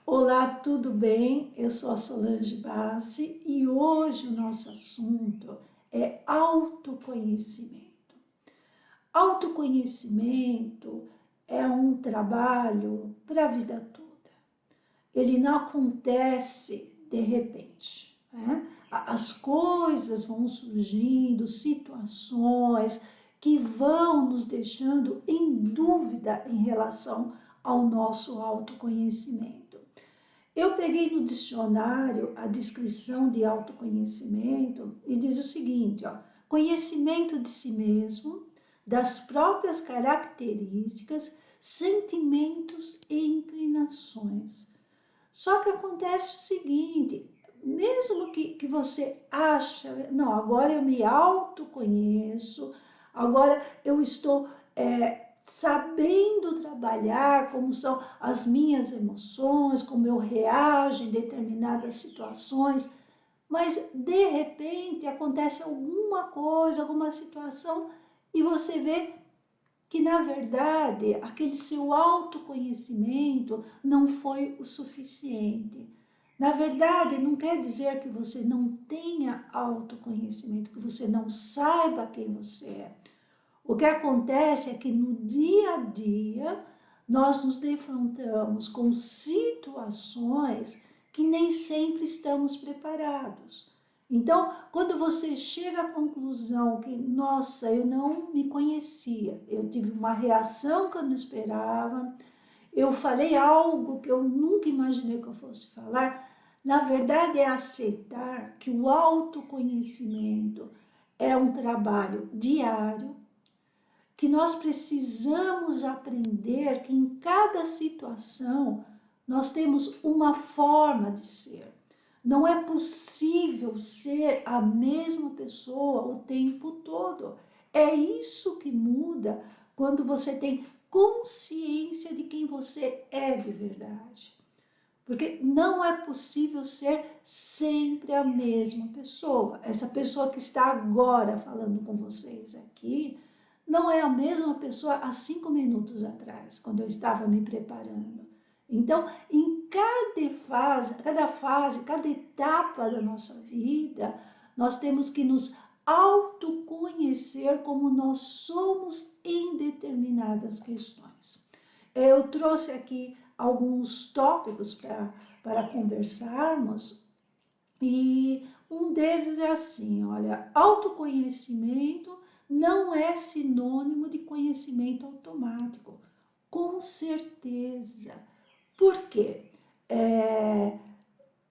Olá, tudo bem? Eu sou a Solange Bassi e hoje o nosso assunto é autoconhecimento. Autoconhecimento é um trabalho para a vida toda. Ele não acontece de repente, né? As coisas vão surgindo, situações que vão nos deixando em dúvida em relação ao nosso autoconhecimento. Eu peguei no dicionário a descrição de autoconhecimento e diz o seguinte, ó, conhecimento de si mesmo, das próprias características, sentimentos e inclinações. Só que acontece o seguinte, mesmo que você acha, não, agora eu me autoconheço, agora eu estou sabendo trabalhar como são as minhas emoções, como eu reajo em determinadas situações, mas de repente acontece alguma coisa, alguma situação e você vê que na verdade aquele seu autoconhecimento não foi o suficiente. Na verdade, não quer dizer que você não tenha autoconhecimento, que você não saiba quem você é. O que acontece é que no dia a dia nós nos defrontamos com situações que nem sempre estamos preparados. Então, quando você chega à conclusão que, nossa, eu não me conhecia, eu tive uma reação que eu não esperava, eu falei algo que eu nunca imaginei que eu fosse falar, na verdade é aceitar que o autoconhecimento é um trabalho diário, que nós precisamos aprender que em cada situação nós temos uma forma de ser. Não é possível ser a mesma pessoa o tempo todo. É isso que muda quando você tem consciência de quem você é de verdade. Porque não é possível ser sempre a mesma pessoa. Essa pessoa que está agora falando com vocês aqui, não é a mesma pessoa há 5 minutos atrás, quando eu estava me preparando. Então, em cada fase, cada etapa da nossa vida, nós temos que nos autoconhecer como nós somos em determinadas questões. Eu trouxe aqui alguns tópicos para conversarmos e um deles é assim, olha, autoconhecimento não é sinônimo de conhecimento automático, com certeza. Por quê?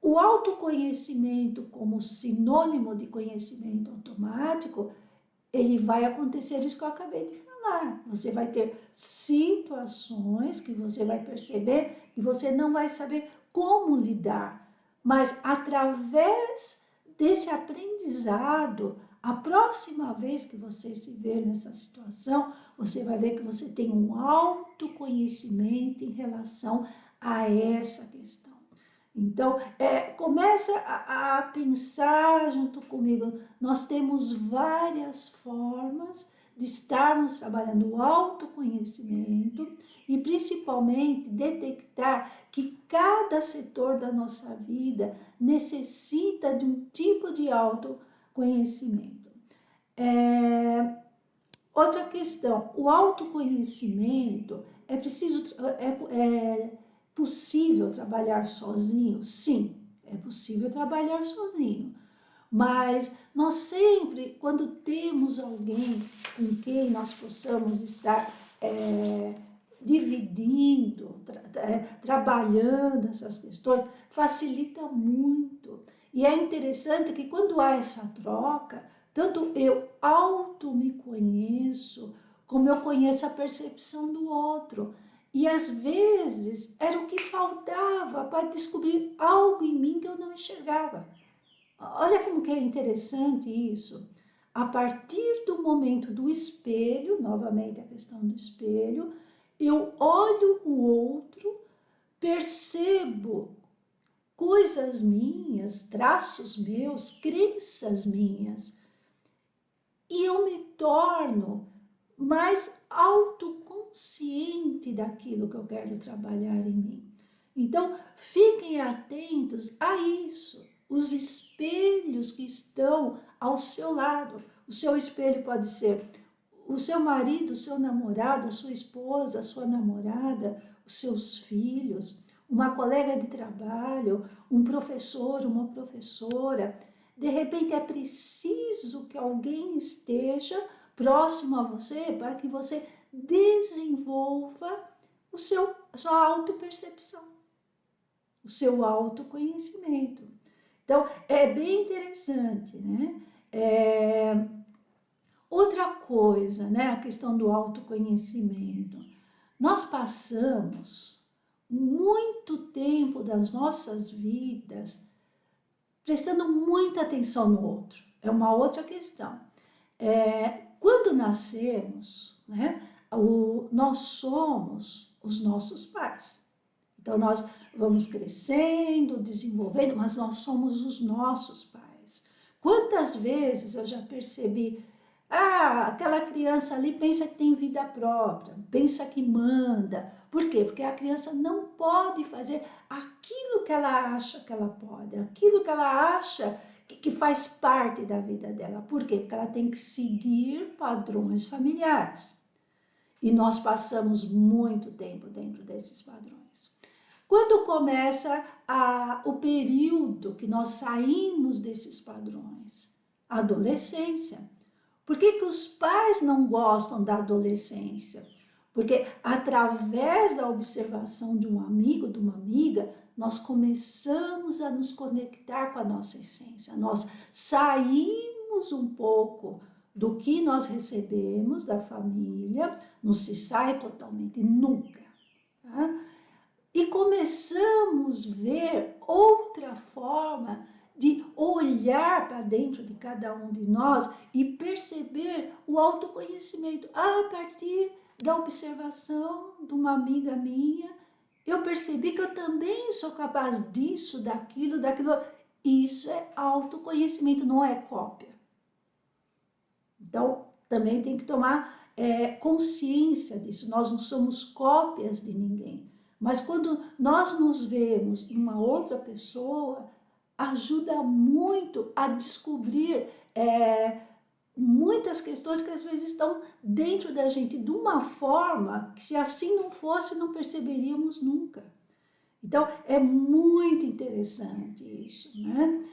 O autoconhecimento como sinônimo de conhecimento automático, ele vai acontecer isso que eu acabei de falar. Você vai ter situações que você vai perceber que você não vai saber como lidar, mas através desse aprendizado, a próxima vez que você se ver nessa situação, você vai ver que você tem um autoconhecimento em relação a essa questão. Então, começa a pensar junto comigo. Nós temos várias formas de estarmos trabalhando o autoconhecimento e principalmente detectar que cada setor da nossa vida necessita de um tipo de autoconhecimento. Outra questão, o autoconhecimento é possível trabalhar sozinho? Sim, é possível trabalhar sozinho. Mas nós sempre, quando temos alguém com quem nós possamos estar dividindo, trabalhando essas questões, facilita muito. E é interessante que quando há essa troca, tanto eu me conheço, como eu conheço a percepção do outro. E às vezes era o que faltava para descobrir algo em mim que eu não enxergava. Olha como que é interessante isso. A partir do momento do espelho, novamente a questão do espelho, eu olho o outro, percebo coisas minhas, traços meus, crenças minhas, e eu me torno mais autoconsciente daquilo que eu quero trabalhar em mim. Então, fiquem atentos a isso, os espelhos que estão ao seu lado. O seu espelho pode ser o seu marido, o seu namorado, a sua esposa, a sua namorada, os seus filhos, uma colega de trabalho, um professor, uma professora. De repente é preciso que alguém esteja próximo a você para que você desenvolva a sua autopercepção, o seu autoconhecimento. Então, é bem interessante, né? Outra coisa, né? A questão do autoconhecimento. Nós passamos muito tempo das nossas vidas prestando muita atenção no outro. É uma outra questão. Quando nascemos, né, nós somos os nossos pais. Então, nós vamos crescendo, desenvolvendo, mas nós somos os nossos pais. Quantas vezes eu já percebi, aquela criança ali pensa que tem vida própria, pensa que manda. Por quê? Porque a criança não pode fazer aquilo que ela acha que ela pode, aquilo que ela acha que faz parte da vida dela. Por quê? Porque ela tem que seguir padrões familiares. E nós passamos muito tempo dentro desses padrões. Quando começa o período que nós saímos desses padrões? A adolescência. Por que os pais não gostam da adolescência? Porque através da observação de um amigo, de uma amiga, nós começamos a nos conectar com a nossa essência. Nós saímos um pouco do que nós recebemos da família, não se sai totalmente, nunca. Tá? E começamos a ver outra forma de olhar para dentro de cada um de nós e perceber o autoconhecimento a partir da observação de uma amiga minha. Eu percebi que eu também sou capaz disso, daquilo. Isso é autoconhecimento, não é cópia. Então, também tem que tomar consciência disso. Nós não somos cópias de ninguém. Mas quando nós nos vemos em uma outra pessoa, ajuda muito a descobrir muitas questões que às vezes estão dentro da gente de uma forma que, se assim não fosse, não perceberíamos nunca. Então, é muito interessante isso, né?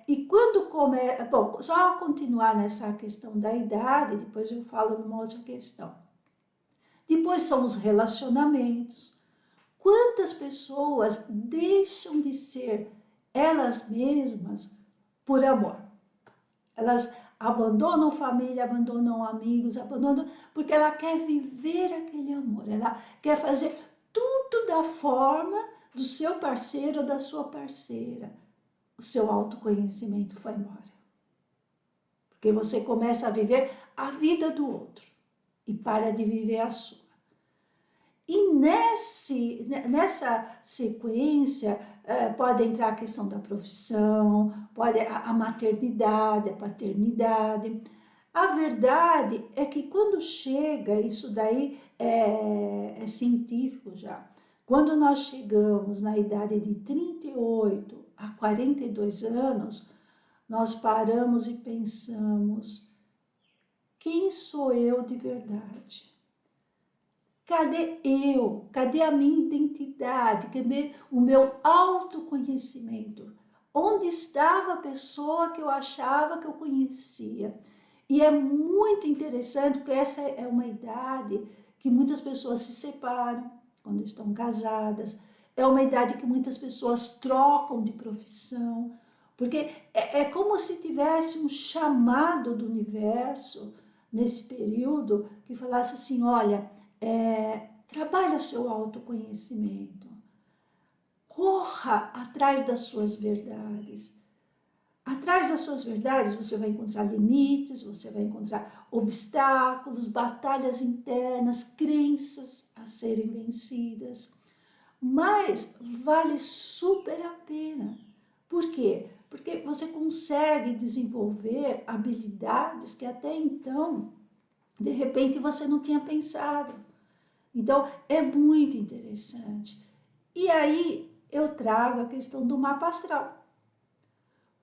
E quando começa... Bom, só continuar nessa questão da idade, depois eu falo numa outra questão. Depois são os relacionamentos. Quantas pessoas deixam de ser elas mesmas por amor? Elas abandonam família, abandonam amigos, abandonam porque ela quer viver aquele amor, ela quer fazer tudo da forma do seu parceiro ou da sua parceira. O seu autoconhecimento foi embora. Porque você começa a viver a vida do outro e para de viver a sua. E nessa sequência pode entrar a questão da profissão, pode a maternidade, a paternidade. A verdade é que quando chega, isso daí é científico já, quando nós chegamos na idade de 38 a 42 anos, nós paramos e pensamos, quem sou eu de verdade? Cadê eu? Cadê a minha identidade? Cadê o meu autoconhecimento? Onde estava a pessoa que eu achava que eu conhecia? E é muito interessante, porque essa é uma idade que muitas pessoas se separam quando estão casadas. É uma idade que muitas pessoas trocam de profissão. Porque é como se tivesse um chamado do universo nesse período que falasse assim, olha... trabalhe o seu autoconhecimento, corra atrás das suas verdades. Atrás das suas verdades você vai encontrar limites, você vai encontrar obstáculos, batalhas internas, crenças a serem vencidas. Mas vale super a pena. Por quê? Porque você consegue desenvolver habilidades que até então, de repente, você não tinha pensado. Então, é muito interessante. E E aí eu trago a questão do mapa astral.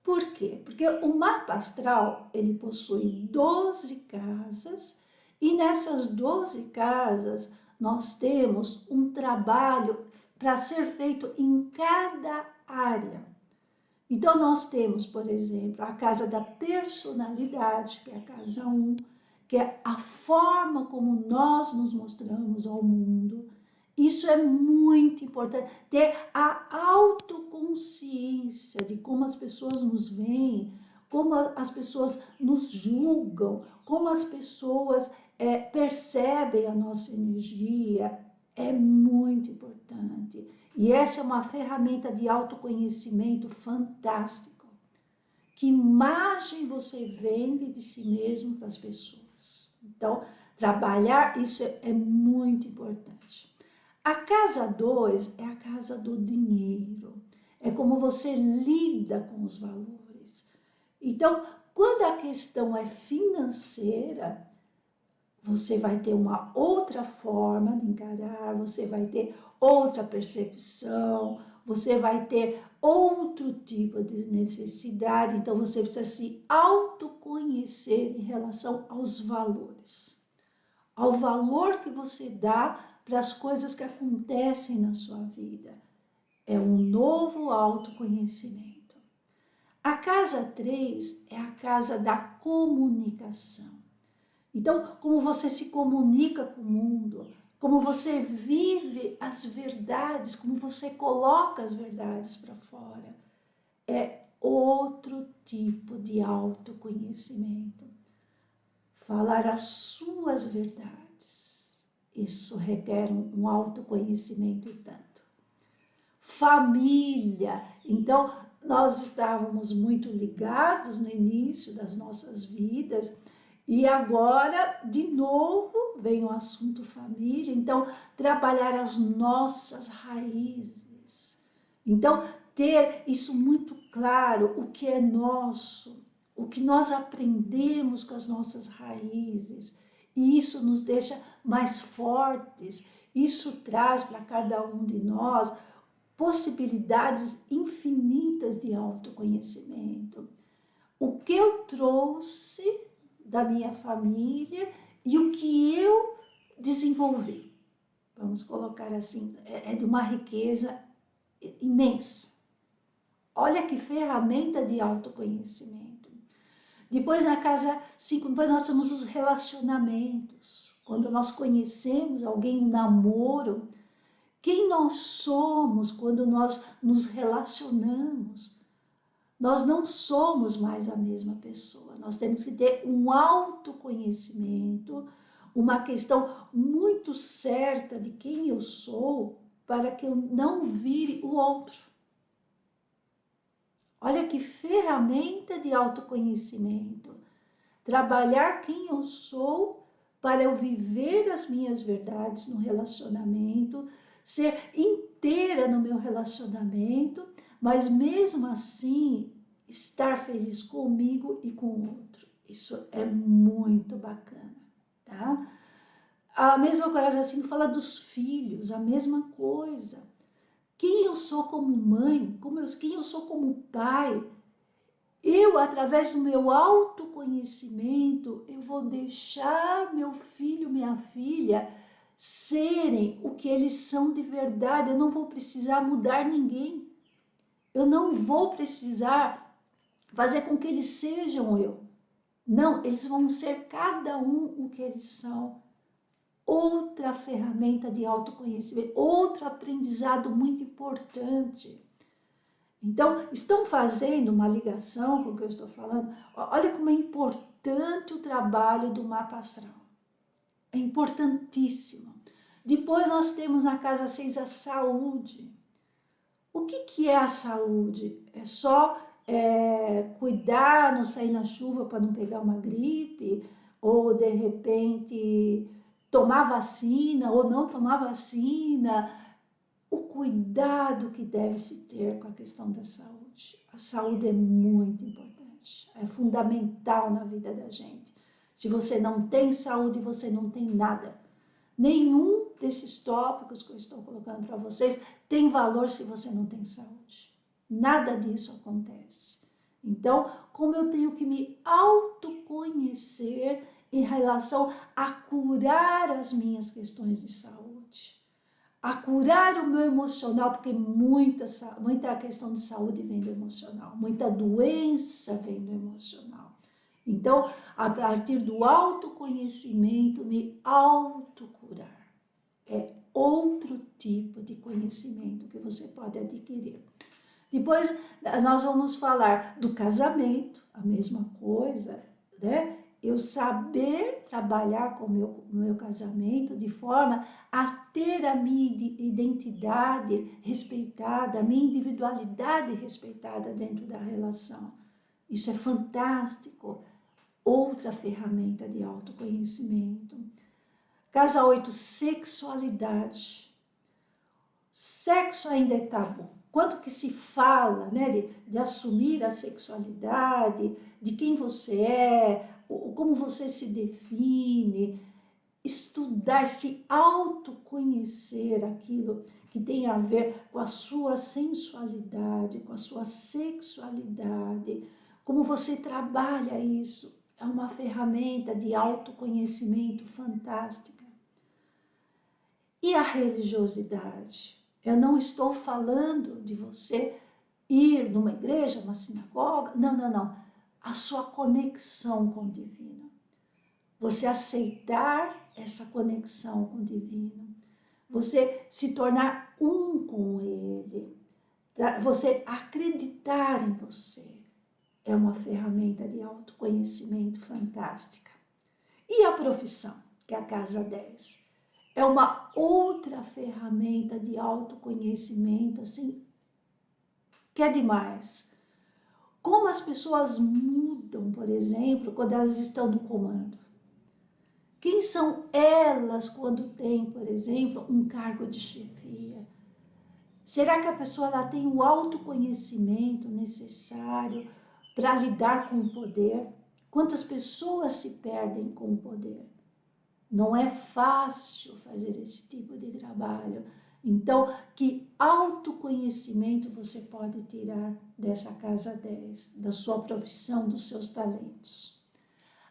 Por quê? Porque o mapa astral, ele possui 12 casas, e nessas 12 casas nós temos um trabalho para ser feito em cada área. Então nós temos, por exemplo, a casa da personalidade, que é a casa 1, que é a forma como nós nos mostramos ao mundo. Isso é muito importante, ter a autoconsciência de como as pessoas nos veem, como as pessoas nos julgam, como as pessoas percebem a nossa energia, é muito importante. E essa é uma ferramenta de autoconhecimento fantástico. Que imagem você vende de si mesmo para as pessoas? Então, trabalhar isso é muito importante. A casa 2 é a casa do dinheiro. É como você lida com os valores. Então, quando a questão é financeira, você vai ter uma outra forma de encarar, você vai ter outra percepção, você vai ter outro tipo de necessidade. Então, você precisa se autoconhecer em relação aos valores. Ao valor que você dá para as coisas que acontecem na sua vida. É um novo autoconhecimento. A casa 3 é a casa da comunicação. Então, como você se comunica com o mundo, como você vive as verdades, como você coloca as verdades para fora, é outro tipo de autoconhecimento. Falar as suas verdades, isso requer um autoconhecimento e tanto. Família, então nós estávamos muito ligados no início das nossas vidas, e agora, de novo, vem o assunto família. Então, trabalhar as nossas raízes. Então, ter isso muito claro, o que é nosso, o que nós aprendemos com as nossas raízes. E isso nos deixa mais fortes. Isso traz para cada um de nós possibilidades infinitas de autoconhecimento. O que eu trouxe da minha família e o que eu desenvolvi. Vamos colocar assim, é de uma riqueza imensa. Olha que ferramenta de autoconhecimento. Depois na casa 5, depois nós temos os relacionamentos. Quando nós conhecemos alguém, um namoro, quem nós somos quando nós nos relacionamos. Nós não somos mais a mesma pessoa. Nós temos que ter um autoconhecimento, uma questão muito certa de quem eu sou, para que eu não vire o outro. Olha que ferramenta de autoconhecimento. Trabalhar quem eu sou para eu viver as minhas verdades no relacionamento, ser inteira no meu relacionamento, mas mesmo assim estar feliz comigo e com o outro. Isso é muito bacana, tá? A mesma coisa assim, fala dos filhos, a mesma coisa. Quem eu sou como mãe, quem eu sou como pai, eu, através do meu autoconhecimento, eu vou deixar meu filho, minha filha, serem o que eles são de verdade. Eu não vou precisar mudar ninguém. Eu não vou precisar fazer com que eles sejam eu. Não, eles vão ser cada um o que eles são. Outra ferramenta de autoconhecimento, outro aprendizado muito importante. Então, estão fazendo uma ligação com o que eu estou falando? Olha como é importante o trabalho do mapa astral. É importantíssimo. Depois nós temos na casa 6 a saúde. O que é a saúde? É só cuidar, não sair na chuva para não pegar uma gripe, ou de repente tomar vacina ou não tomar vacina. O cuidado que deve se ter com a questão da saúde. A saúde é muito importante, é fundamental na vida da gente. Se você não tem saúde, você não tem nada. Nenhum desses tópicos que eu estou colocando para vocês tem valor se você não tem saúde. Nada disso acontece. Então, como eu tenho que me autoconhecer em relação a curar as minhas questões de saúde, a curar o meu emocional, porque muita questão de saúde vem do emocional, muita doença vem do emocional. Então, a partir do autoconhecimento, me autocurar. É outro tipo de conhecimento que você pode adquirir. Depois, nós vamos falar do casamento, a mesma coisa, né? Eu saber trabalhar com o meu casamento de forma a ter a minha identidade respeitada, a minha individualidade respeitada dentro da relação. Isso é fantástico. Outra ferramenta de autoconhecimento. Casa 8, sexualidade. Sexo ainda é tabu. Quanto que se fala, né, de assumir a sexualidade, de quem você é, como você se define, estudar, se autoconhecer aquilo que tem a ver com a sua sensualidade, com a sua sexualidade, como você trabalha isso. É uma ferramenta de autoconhecimento fantástica. E a religiosidade? Eu não estou falando de você ir numa igreja, uma sinagoga. Não, não, não. A sua conexão com o divino. Você aceitar essa conexão com o divino. Você se tornar um com ele. Você acreditar em você. É uma ferramenta de autoconhecimento fantástica. E a profissão, que é a casa 10? É uma outra ferramenta de autoconhecimento, assim, que é demais. Como as pessoas mudam, por exemplo, quando elas estão no comando. Quem são elas quando têm, por exemplo, um cargo de chefia? Será que a pessoa ela tem o autoconhecimento necessário para lidar com o poder? Quantas pessoas se perdem com o poder? Não é fácil fazer esse tipo de trabalho. Então, que autoconhecimento você pode tirar dessa casa 10, da sua profissão, dos seus talentos?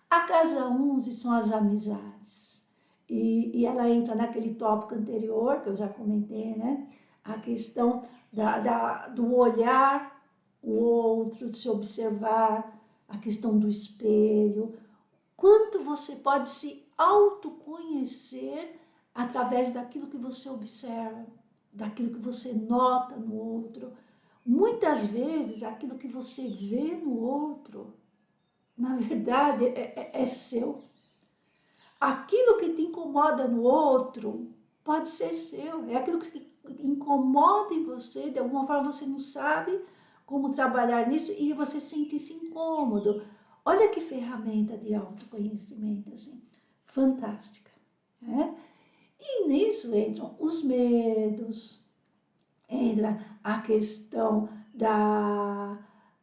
A casa 11 são as amizades. E ela entra naquele tópico anterior, que eu já comentei, né? A questão do olhar o outro, de se observar, a questão do espelho. Quanto você pode se autoconhecer através daquilo que você observa, daquilo que você nota no outro. Muitas vezes, aquilo que você vê no outro, na verdade, é seu. Aquilo que te incomoda no outro pode ser seu. É aquilo que incomoda em você, de alguma forma você não sabe como trabalhar nisso e você sente-se incômodo. Olha que ferramenta de autoconhecimento, assim, fantástica, né? E nisso entram os medos, entra a questão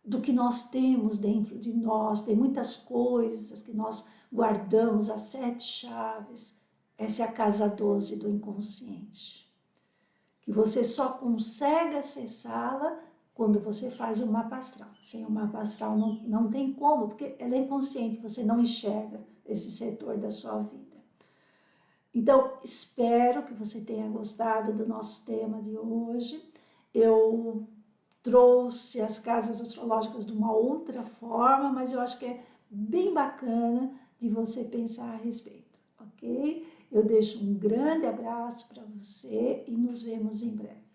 do que nós temos dentro de nós, tem muitas coisas que nós guardamos, as 7 chaves. Essa é a casa 12 do inconsciente, que você só consegue acessá-la quando você faz o mapa astral. Sem o mapa astral não tem como, porque ela é inconsciente, você não enxerga esse setor da sua vida. Então, espero que você tenha gostado do nosso tema de hoje. Eu trouxe as casas astrológicas de uma outra forma, mas eu acho que é bem bacana de você pensar a respeito, ok? Eu deixo um grande abraço para você e nos vemos em breve.